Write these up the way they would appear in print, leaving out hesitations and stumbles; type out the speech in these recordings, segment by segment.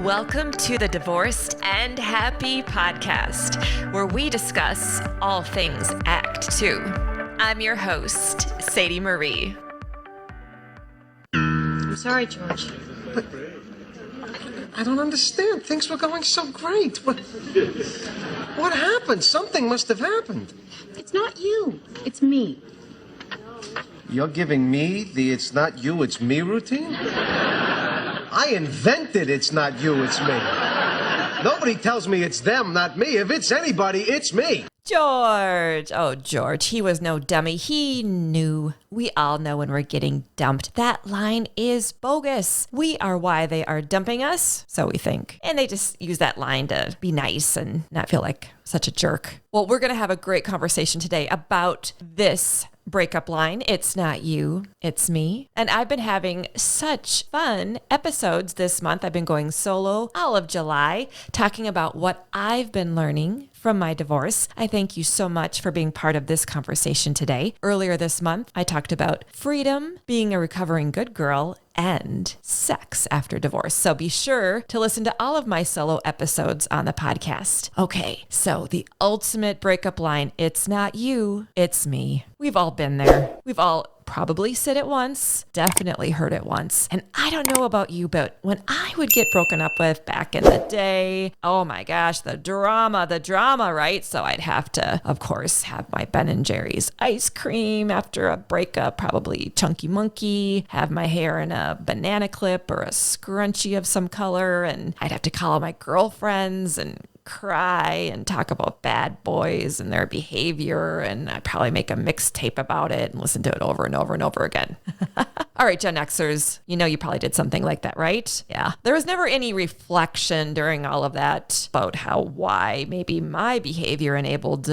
Welcome to the Divorced and Happy podcast, where we discuss all things Act 2. I'm your host, Sadie Marie. I'm sorry, George. But I don't understand. Things were going so great. What happened? Something must have happened. It's not you. It's me. You're giving me the it's not you, it's me routine? I invented it's not you, it's me. Nobody tells me it's them, not me. If it's anybody, it's me. George. Oh, George. He was no dummy. He knew. We all know when we're getting dumped. That line is bogus. We are why they are dumping us, so we think. And they just use that line to be nice and not feel like such a jerk. Well, we're going to have a great conversation today about this breakup line. It's not you, it's me. And I've been having such fun episodes this month. I've been going solo all of July, talking about what I've been learning from my divorce. I thank you so much for being part of this conversation today. Earlier this month, I talked about freedom, being a recovering good girl, and sex after divorce. So be sure to listen to all of my solo episodes on the podcast. Okay, so the ultimate breakup line, it's not you, it's me. We've all been there. We've all probably said it once, definitely heard it once. And I don't know about you, but when I would get broken up with back in the day, oh my gosh, the drama, right? So I'd have to, of course, have my Ben & Jerry's ice cream after a breakup, probably Chunky Monkey, have my hair in a banana clip or a scrunchie of some color, and I'd have to call all my girlfriends and cry and talk about bad boys and their behavior, and I'd probably make a mixtape about it and listen to it over and over and over again. All right, Gen Xers, you know you probably did something like that, right? Yeah. There was never any reflection during all of that about why maybe my behavior enabled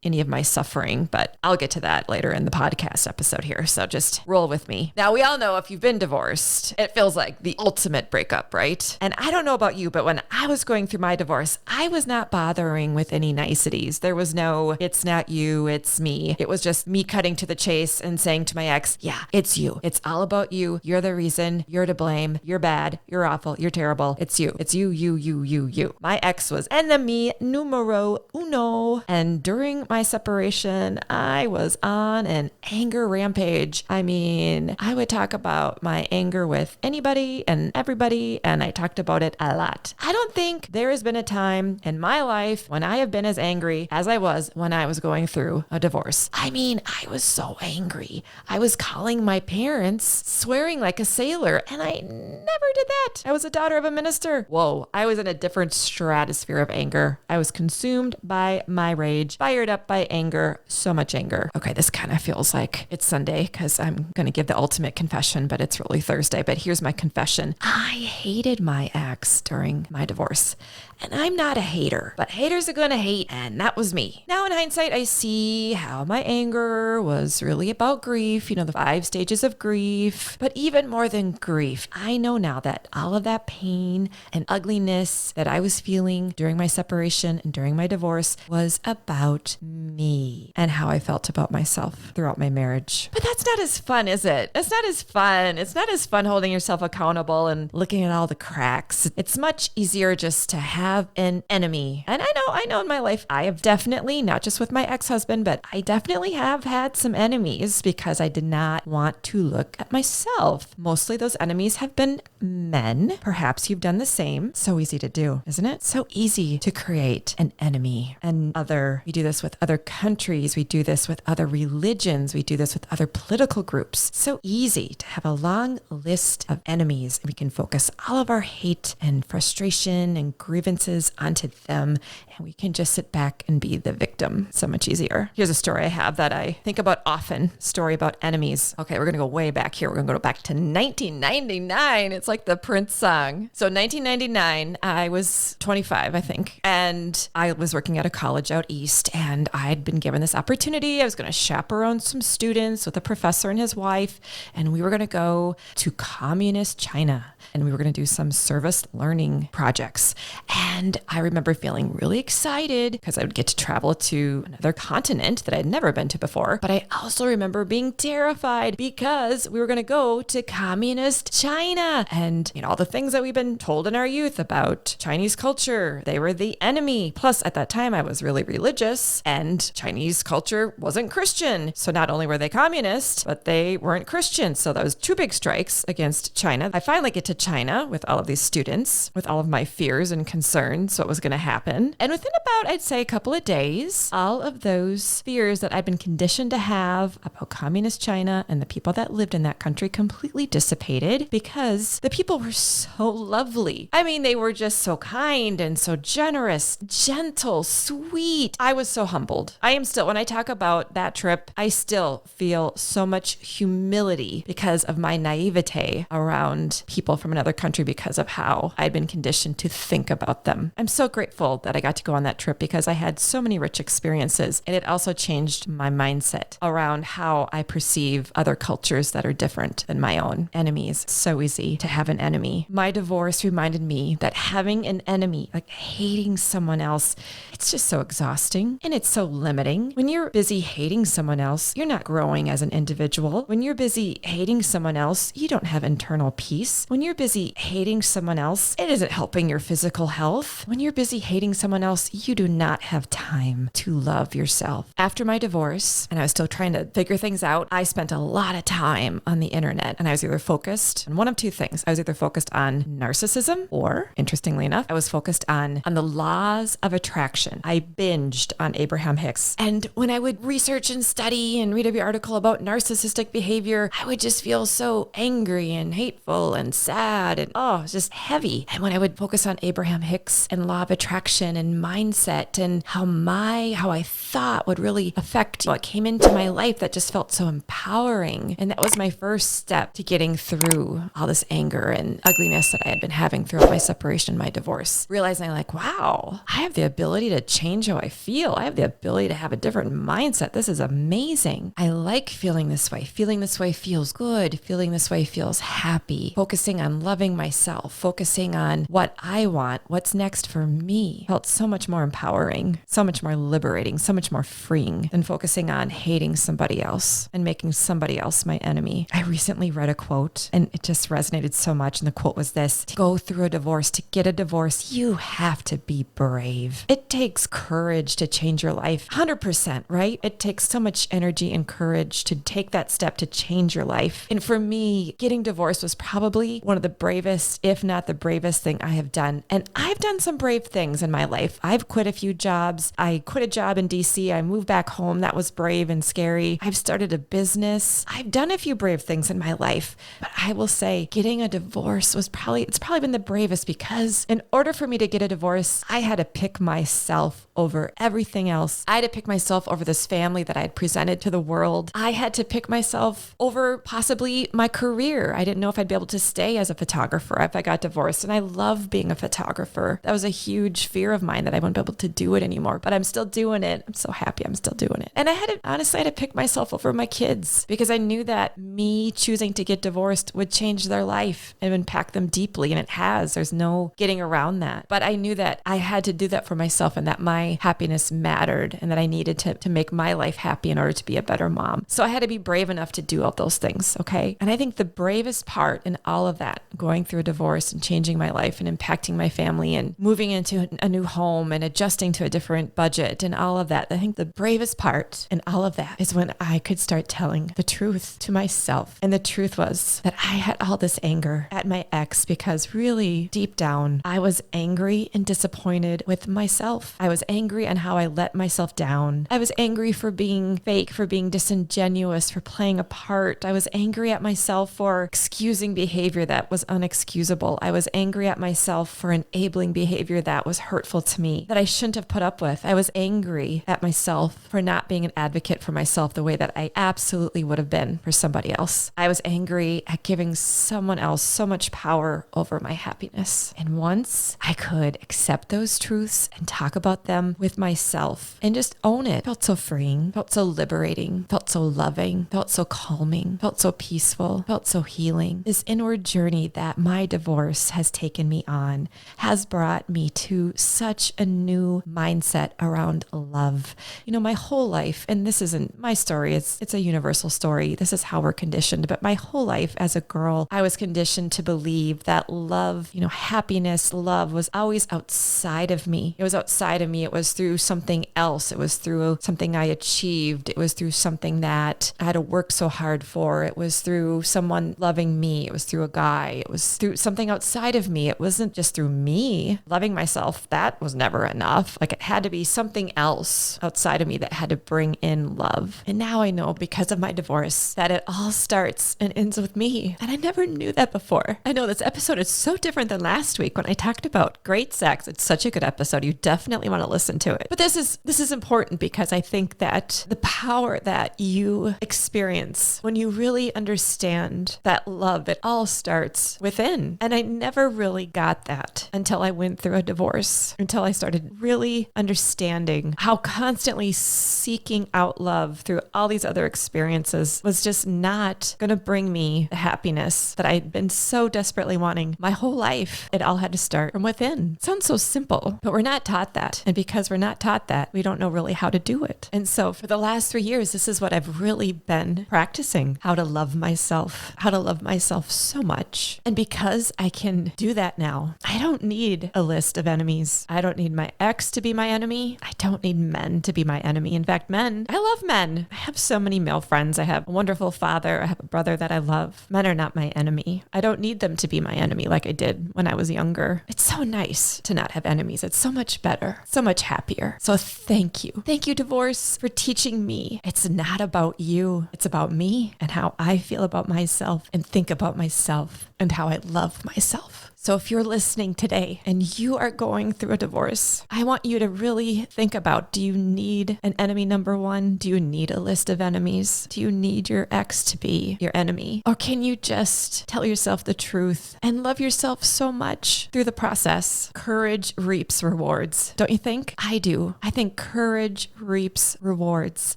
any of my suffering, but I'll get to that later in the podcast episode here. So just roll with me. Now, we all know if you've been divorced, it feels like the ultimate breakup, right? And I don't know about you, but when I was going through my divorce, I was not bothering with any niceties. There was no, it's not you, it's me. It was just me cutting to the chase and saying to my ex, yeah, it's you. It's all about you. You're the reason. You're to blame. You're bad. You're awful. You're terrible. It's you. It's you, you. My ex was enemy numero uno. And during my separation, I was on an anger rampage. I mean, I would talk about my anger with anybody and everybody, and I talked about it a lot. I don't think there has been a time in my life when I have been as angry as I was when I was going through a divorce. I mean, I was so angry. I was calling my parents, swearing like a sailor, and I never did that. I was a daughter of a minister. Whoa, I was in a different stratosphere of anger. I was consumed by my rage, fired up by anger, so much anger. Okay, this kind of feels like it's Sunday because I'm going to give the ultimate confession, but it's really Thursday. But here's my confession. I hated my ex during my divorce. And I'm not a hater, but haters are going to hate, and that was me. Now in hindsight, I see how my anger was really about grief, the 5 stages of grief. But even more than grief, I know now that all of that pain and ugliness that I was feeling during my separation and during my divorce was about me and how I felt about myself throughout my marriage. But that's not as fun, is it? It's not as fun. It's not as fun holding yourself accountable and looking at all the cracks. It's much easier just to have an enemy. And I know in my life, I have definitely, not just with my ex-husband, but I definitely have had some enemies because I did not want to look at myself. Mostly those enemies have been men. Perhaps you've done the same. So easy to do, isn't it? So easy to create an enemy. We do this with other countries. We do this with other religions. We do this with other political groups. So easy to have a long list of enemies. We can focus all of our hate and frustration and grievances onto them, and we can just sit back and be the victim. So much easier. Here's a story I have that I think about often. Story about enemies. Okay, we're going to go way back here. We're going to go back to 1999. It's like the Prince song. So 1999, I was 25, I think, and I was working at a college out east, and And I'd been given this opportunity. I was going to chaperone some students with a professor and his wife, and we were going to go to communist China. And we were going to do some service learning projects. And I remember feeling really excited because I would get to travel to another continent that I'd never been to before. But I also remember being terrified because we were going to go to communist China. And, all the things that we've been told in our youth about Chinese culture, they were the enemy. Plus, at that time, I was really religious and Chinese culture wasn't Christian. So not only were they communist, but they weren't Christian. So that was two big strikes against China. I finally get to China with all of these students, with all of my fears and concerns, what was going to happen. And within about, I'd say, a couple of days, all of those fears that I'd been conditioned to have about communist China and the people that lived in that country completely dissipated because the people were so lovely. I mean, they were just so kind and so generous, gentle, sweet. I was so humbled. I am still, when I talk about that trip, I still feel so much humility because of my naivete around people from another country because of how I'd been conditioned to think about them. I'm so grateful that I got to go on that trip because I had so many rich experiences, and it also changed my mindset around how I perceive other cultures that are different than my own. Enemies. It's so easy to have an enemy. My divorce reminded me that having an enemy, like hating someone else, it's just so exhausting and it's so limiting. When you're busy hating someone else, you're not growing as an individual. When you're busy hating someone else, you don't have internal peace. When you're busy hating someone else, it isn't helping your physical health. When you're busy hating someone else, you do not have time to love yourself. After my divorce, and I was still trying to figure things out, I spent a lot of time on the internet, and I was either focused on one of two things. I was either focused on narcissism, or, interestingly enough, I was focused on the laws of attraction. I binged on Abraham Hicks. And when I would research and study and read every article about narcissistic behavior, I would just feel so angry and hateful and sad and it's just heavy. And when I would focus on Abraham Hicks and law of attraction and mindset and how I thought would really affect what came into my life, that just felt so empowering. And that was my first step to getting through all this anger and ugliness that I had been having throughout my separation and my divorce. Realizing wow, I have the ability to change how I feel. I have the ability to have a different mindset. This is amazing. I like feeling this way. Feeling this way feels good. Feeling this way feels happy. Focusing on loving myself, focusing on what I want, what's next for me, felt so much more empowering, so much more liberating, so much more freeing than focusing on hating somebody else and making somebody else my enemy. I recently read a quote and it just resonated so much. And the quote was this: to go through a divorce, to get a divorce, you have to be brave. It takes courage to change your life. 100%, right? It takes so much energy and courage to take that step to change your life. And for me, getting divorced was probably one of the bravest, if not the bravest thing I have done. And I've done some brave things in my life. I've quit a few jobs. I quit a job in DC. I moved back home. That was brave and scary. I've started a business. I've done a few brave things in my life. But I will say getting a divorce was it's probably been the bravest, because in order for me to get a divorce, I had to pick myself over everything else. I had to pick myself over this family that I had presented to the world. I had to pick myself over possibly my career. I didn't know if I'd be able to stay as a photographer if I got divorced. And I love being a photographer. That was a huge fear of mine, that I wouldn't be able to do it anymore, but I'm still doing it. I'm so happy I'm still doing it. And I had to pick myself over my kids, because I knew that me choosing to get divorced would change their life and impact them deeply. And it has. There's no getting around that. But I knew that I had to do that for myself, and that my happiness mattered, and that I needed to make my life happy in order to be a better mom. So I had to be brave enough to do all those things. Okay. And I think the bravest part in all of that, going through a divorce and changing my life and impacting my family and moving into a new home and adjusting to a different budget and all of that, I think the bravest part in all of that is when I could start telling the truth to myself. And the truth was that I had all this anger at my ex because really deep down, I was angry and disappointed with myself. I was angry on how I let myself down. I was angry for being fake, for being disingenuous, for playing a part. I was angry at myself for excusing behavior that was unexcusable. I was angry at myself for enabling behavior that was hurtful to me, that I shouldn't have put up with. I was angry at myself for not being an advocate for myself the way that I absolutely would have been for somebody else. I was angry at giving someone else so much power over my happiness. And once I could accept those truths and talk about them with myself, and just own it. Felt so freeing, felt so liberating, felt so loving, felt so calming, felt so peaceful, felt so healing. This inward journey that my divorce has taken me on has brought me to such a new mindset around love. You know, my whole life, and this isn't my story, it's a universal story. This is how we're conditioned. But my whole life as a girl, I was conditioned to believe that love, you know, happiness, love was always outside of me. It was outside of me. It was through something else. It was through something I achieved. It was through something that I had to work so hard for. It was through someone loving me. It was through a guy. It was through something outside of me. It wasn't just through me loving myself. That was never enough. Like, it had to be something else outside of me that had to bring in love. And now I know, because of my divorce, that it all starts and ends with me. And I never knew that before. I know this episode is so different than last week when I talked about great sex. It's such a good episode. You definitely want to listen to it. But this is important, because I think that the power that you experience when you really understand that love, it all starts within. And I never really got that until I went through a divorce, until I started really understanding how constantly seeking out love through all these other experiences was just not going to bring me the happiness that I'd been so desperately wanting my whole life. It all had to start from within. It sounds so simple, but we're not taught that. And because we're not taught that, we don't know really how to do it. And so for the last 3 years, this is what I've really been practicing: how to love myself so much. And because I can do that now, I don't need a list of enemies. I don't need my ex to be my enemy. I don't need men to be my enemy. In fact, I love men. I have so many male friends. I have a wonderful father. I have a brother that I love. Men are not my enemy. I don't need them to be my enemy like I did when I was younger. It's so nice to not have enemies. It's so much better, so much happier. So thank you. Thank you, divorce, for teaching me it's not about you. It's about me and how I feel about myself and think about myself and how I love myself. So if you're listening today and you are going through a divorce, I want you to really think about, do you need an enemy number one? Do you need a list of enemies? Do you need your ex to be your enemy? Or can you just tell yourself the truth and love yourself so much through the process? Courage reaps rewards, don't you think? I do. I think courage reaps rewards.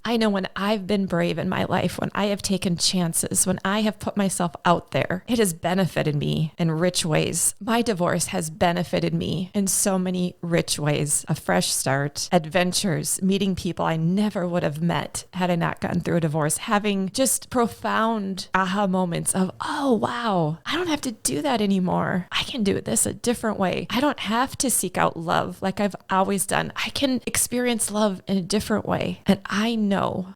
I know when I've been brave in my life, when I have taken chances, when I have put myself out there, it has benefited me in rich ways. My divorce has benefited me in so many rich ways. A fresh start, adventures, meeting people I never would have met had I not gotten through a divorce, having just profound aha moments of, oh, wow, I don't have to do that anymore. I can do this a different way. I don't have to seek out love like I've always done. I can experience love in a different way. And I know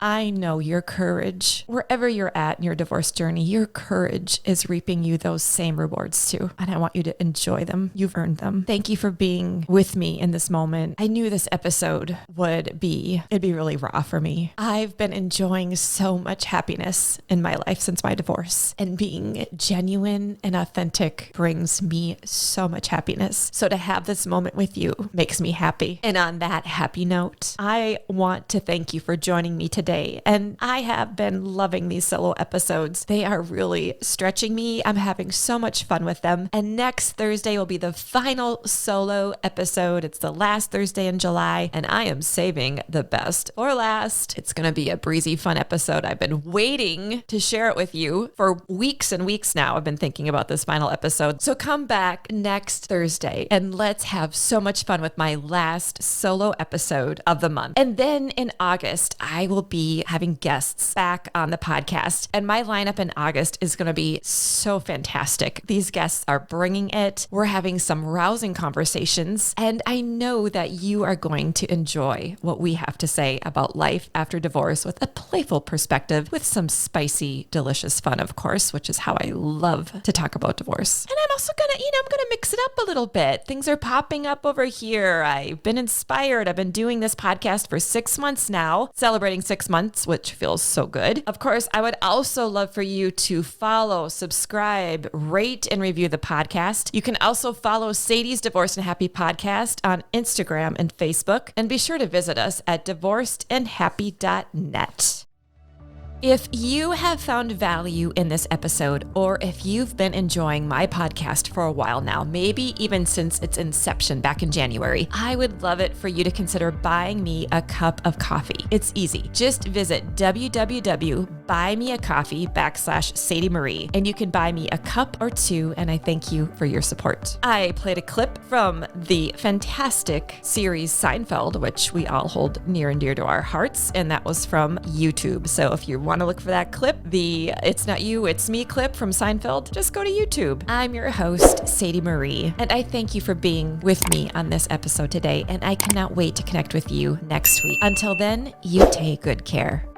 your courage, wherever you're at in your divorce journey, your courage is reaping you those same rewards too. And I want you to enjoy them. You've earned them. Thank you for being with me in this moment. I knew this episode it'd be really raw for me. I've been enjoying so much happiness in my life since my divorce, and being genuine and authentic brings me so much happiness. So to have this moment with you makes me happy. And on that happy note, I want to thank you for joining me today. And I have been loving these solo episodes. They are really stretching me. I'm having so much fun with them. And next Thursday will be the final solo episode. It's the last Thursday in July, and I am saving the best for last. It's going to be a breezy, fun episode. I've been waiting to share it with you for weeks and weeks now. I've been thinking about this final episode. So come back next Thursday and let's have so much fun with my last solo episode of the month. And then in August, I will be having guests back on the podcast, and my lineup in August is going to be so fantastic. These guests are bringing it. We're having some rousing conversations, and I know that you are going to enjoy what we have to say about life after divorce with a playful perspective, with some spicy, delicious fun, of course, which is how I love to talk about divorce. And I'm also gonna, I'm gonna mix it up a little bit. Things are popping up over here. I've been inspired. I've been doing this podcast for 6 months now, celebrating 6 months, which feels so good. Of course, I would also love for you to follow, subscribe, rate, and review the podcast. You can also follow Sadies Divorced and Happy Podcast on Instagram and Facebook, and be sure to visit us at divorcedandhappy.net. If you have found value in this episode, or if you've been enjoying my podcast for a while now, maybe even since its inception back in January, I would love it for you to consider buying me a cup of coffee. It's easy. Just visit www.buymeacoffee.com/Sadie Marie, and you can buy me a cup or two, and I thank you for your support. I played a clip from the fantastic series Seinfeld, which we all hold near and dear to our hearts, and that was from YouTube. So if you want to look for that clip, the It's Not You, It's Me clip from Seinfeld, just go to YouTube. I'm your host, Sadie Marie, and I thank you for being with me on this episode today, and I cannot wait to connect with you next week. Until then, you take good care.